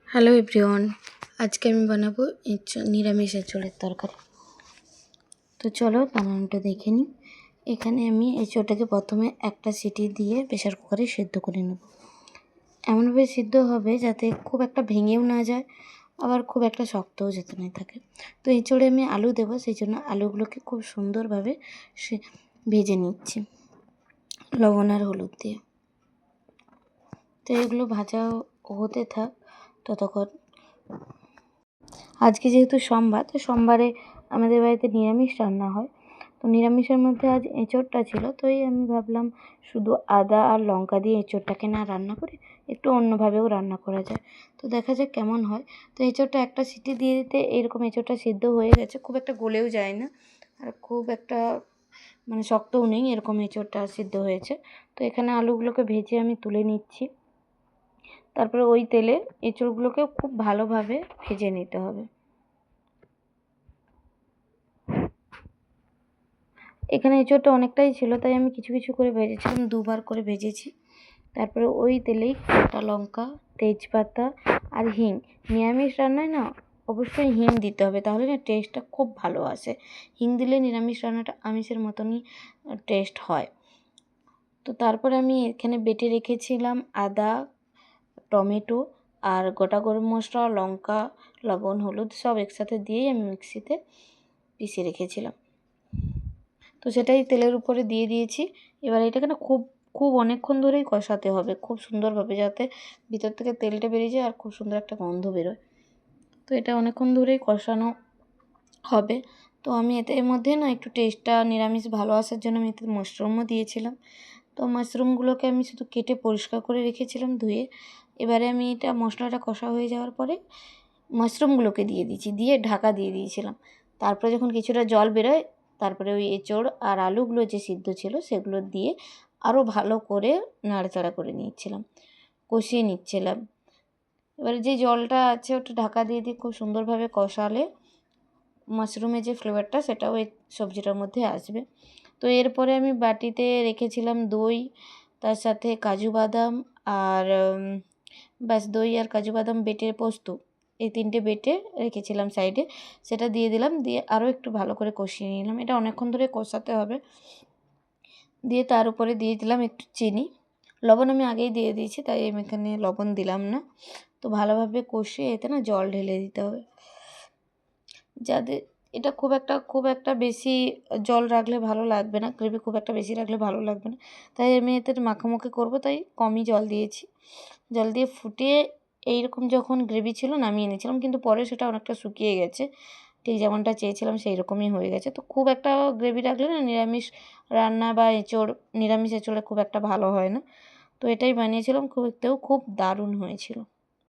Hello everyone, আজকে আমি বানাবো নিরামিষ এঁচোড়ের তরকারি। তো চলো বানানোটা দেখে নিই। এখানে আমি এঁচোড়টাকে প্রথমে একটা সিটি দিয়ে প্রেশার কুকারে সেদ্ধ করে নেব। এমনভাবে সিদ্ধ হবে যাতে খুব একটা ভেঙেও না যায়, আবার খুব একটা শক্তও যাতে না থাকে। তো এঁচোড়ে আমি আলু দেবো, সেই জন্য আলুগুলোকে খুব সুন্দরভাবে ভেজে নিচ্ছি লবণ আর হলুদ দিয়ে। তো এগুলো ভাজা হতে থাক ততক্ষণ। আজকে যেহেতু সোমবার, তো সোমবারে আমাদের বাড়িতে নিরামিষ রান্না হয়। তো নিরামিষের মধ্যে আজ এঁচোড়টা ছিল, তো আমি ভাবলাম শুধু আদা আর লঙ্কা দিয়ে এঁচোড়টাকে না রান্না করে একটু অন্যভাবেও রান্না করা যায়। তো দেখা যাক কেমন হয়। তো এঁচোড়টা একটা সিটি দিয়ে দিতে এরকম এঁচোড়টা সিদ্ধ হয়ে গেছে, খুব একটা গলেও যায় না আর খুব একটা শক্তও নেই, এরকম এঁচোড়টা সিদ্ধ হয়েছে। তো এখানে আলুগুলোকে ভেজে আমি তুলে নিচ্ছি। তারপরে ওই তেলে এঁচোড়গুলোকে খুব ভালোভাবে ভেজে নিতে হবে। এখানে এঁচোড়টা অনেকটাই ছিল, তাই আমি কিছু কিছু করে ভেজেছিলাম, দুবার করে ভেজেছি। তারপরে ওই তেলেই কাঁচা লঙ্কা, তেজপাতা আর হিং। নিরামিষ রান্নায় না অবশ্যই হিং দিতে হবে, তাহলে না টেস্টটা খুব ভালো আসে। হিং দিলে নিরামিষ রান্নাটা আমিষের মতনই টেস্ট হয়। তো তারপরে আমি এখানে বেটে রেখেছিলাম আদা, টমেটো আর গোটা গরম মশলা, লঙ্কা, লবণ, হলুদ সব একসাথে দিয়েই আমি মিক্সিতে পিষে রেখেছিলাম। তো সেটাই তেলের উপরে দিয়ে দিয়েছি। এবার এটাকে না খুব খুব অনেকক্ষণ ধরেই কষাতে হবে, খুব সুন্দরভাবে, যাতে ভিতর থেকে তেলটা বেরিয়ে যায় আর খুব সুন্দর একটা গন্ধ বেরোয়। তো এটা অনেকক্ষণ ধরেই কষানো হবে। তো আমি এর মধ্যে না একটু টেস্টটা নিরামিষ ভালো আসার জন্য আমি এতে মাশরুমও দিয়েছিলাম। তো মাশরুমগুলোকে আমি শুধু কেটে পরিষ্কার করে রেখেছিলাম ধুয়ে। এবারে আমি এটা মশলাটা কষা হয়ে যাওয়ার পরে মাশরুমগুলোকে দিয়ে দিয়েছি, দিয়ে ঢাকা দিয়ে দিয়েছিলাম। তারপরে যখন কিছুটা জল বেরোয়, তারপরে ওই এঁচোড় আর আলুগুলো যে সিদ্ধ ছিল সেগুলো দিয়ে আরও ভালো করে নাড়াচাড়া করে নিচ্ছিলাম, কষিয়ে নিচ্ছিলাম। এবারে যে জলটা আছে ওটা ঢাকা দিয়ে খুব সুন্দরভাবে কষালে মাশরুমের যে ফ্লেভারটা সেটাও এই সবজিটার মধ্যে আসবে। তো এরপরে আমি বাটিতে রেখেছিলাম দই, তার সাথে কাজু বাদাম আর ব্যাস দই আর কাজু বাদাম বেটে পোস্ত, এই তিনটে বেটে রেখেছিলাম সাইডে, সেটা দিয়ে দিলাম। দিয়ে আরও একটু ভালো করে কষিয়ে নিলাম। এটা অনেকক্ষণ ধরে কষাতে হবে। দিয়ে তার উপরে দিয়ে দিলাম একটু চিনি। লবণ আমি আগেই দিয়ে দিয়েছি, তাই আমি এখানে লবণ দিলাম না। তো ভালোভাবে কষিয়ে এতে না জল ঢেলে দিতে হবে। যাদের এটা খুব একটা বেশি জল রাখলে ভালো লাগবে না, গ্রেভি খুব একটা বেশি রাখলে ভালো লাগবে না, তাই আমি এতে মাখামাখি করবো, তাই কমই জল দিয়েছি। জল দিয়ে ফুটিয়ে এইরকম যখন গ্রেভি ছিল নামিয়ে নিয়েছিলাম, কিন্তু পরে সেটা অনেকটা শুকিয়ে গেছে, ঠিক যেমনটা চেয়েছিলাম সেই রকমই হয়ে গেছে। তো খুব একটা গ্রেভি রাখলে না নিরামিষ রান্না বা এঁচোড়, নিরামিষ এঁচোড়ে খুব একটা ভালো হয় না। তো এটাই বানিয়েছিলাম, খুব দারুণ হয়েছিল।